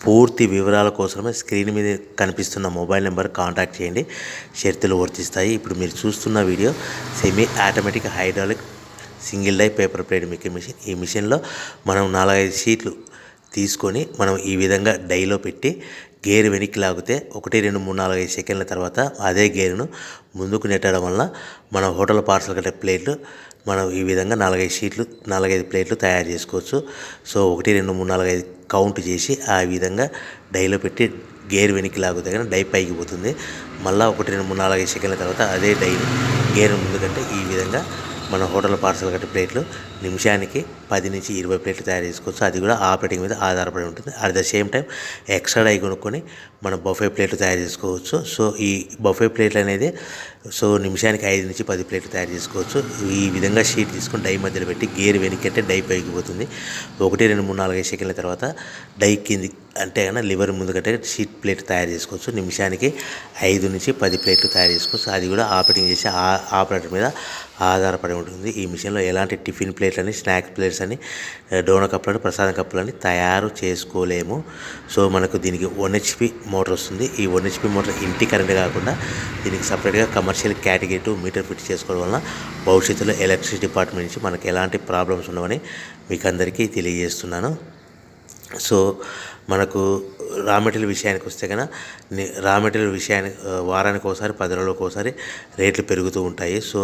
పూర్తి వివరాల కోసమే స్క్రీన్ మీద కనిపిస్తున్న మొబైల్ నెంబర్ కాంటాక్ట్ చేయండి. షరతులు వర్తిస్తాయి. ఇప్పుడు మీరు చూస్తున్న video semi automatic hydraulic single die paper plate making machine. ఈ మిషన్లో మనం 4-5 షీట్లు తీసుకొని మనం ఈ విధంగా డైలో పెట్టి గేర్ వెనక్కి లాగితే 1 2 3 4 5 సెకండ్ల తర్వాత అదే గేరును ముందుకు నెట్టడం వల్ల మన హోటల్ పార్సల్ కట్టే ప్లేట్లు మనం ఈ విధంగా 4-5 షీట్లు 4-5 ప్లేట్లు తయారు చేసుకోవచ్చు. సో 1 2 3 4 5 కౌంట్ చేసి ఆ విధంగా డైలో పెట్టి గేర్ వెనక్కి లాగితే కానీ డై పైకి పోతుంది. మళ్ళీ 1 2 3 4 5 సెకండ్ల తర్వాత అదే డైని గేర్ ముందుకంటే ఈ విధంగా మన హోటల్ పార్సల్ కట్టే ప్లేట్లు నిమిషానికి 10 నుంచి 20 ప్లేట్లు తయారు చేసుకోవచ్చు. అది కూడా ఆపరేటింగ్ మీద ఆధారపడి ఉంటుంది. At the same time extra die కొనుక్కొని మనం బఫే ప్లేట్లు తయారు చేసుకోవచ్చు. సో ఈ బఫే ప్లేట్లు అనేది నిమిషానికి 5 నుంచి 10 ప్లేట్లు తయారు చేసుకోవచ్చు. ఈ విధంగా షీట్ తీసుకొని డై మధ్యలో పెట్టి గేర్ వెనక్కి అంటే డై పైకి పోతుంది. 1 2 3 4 5 సెకండ్ల తర్వాత డై కింది అంటే కన్నా లివర్ ముందుకంటే షీట్ ప్లేట్ తయారు చేసుకోవచ్చు. నిమిషానికి 5 నుంచి 10 ప్లేట్లు తయారు చేసుకోవచ్చు. అది కూడా ఆపరేటింగ్ చేసే ఆపరేటర్ మీద ఆధారపడి ఉంటుంది. ఈ మిషన్లో ఎలాంటి టిఫిన్ ప్లేట్లని, స్నాక్స్ ప్లేట్స్ అని, డోనా కప్పులని, ప్రసాదం కప్పులని తయారు చేసుకోలేము. సో మనకు దీనికి 1 HP మోటార్ వస్తుంది. ఈ 1 HP మోటార్ ఇంటి కరెంట్ కాకుండా దీనికి సపరేట్గా కమర్షియల్ కేటగిరీ 2 మీటర్ ఫిట్ చేసుకోవడం వలన భవిష్యత్తులో ఎలక్ట్రిసిటీ డిపార్ట్మెంట్ నుంచి మనకు ఎలాంటి ప్రాబ్లమ్స్ ఉండవని మీకు అందరికీ తెలియజేస్తున్నాను. సో మనకు రా మెటీరియల్ విషయానికి వస్తే కనుక రా మెటీరియల్ విషయానికి వారానికి ఒకసారి 10 రోజులకు ఒకసారి రేట్లు పెరుగుతూ ఉంటాయి. సో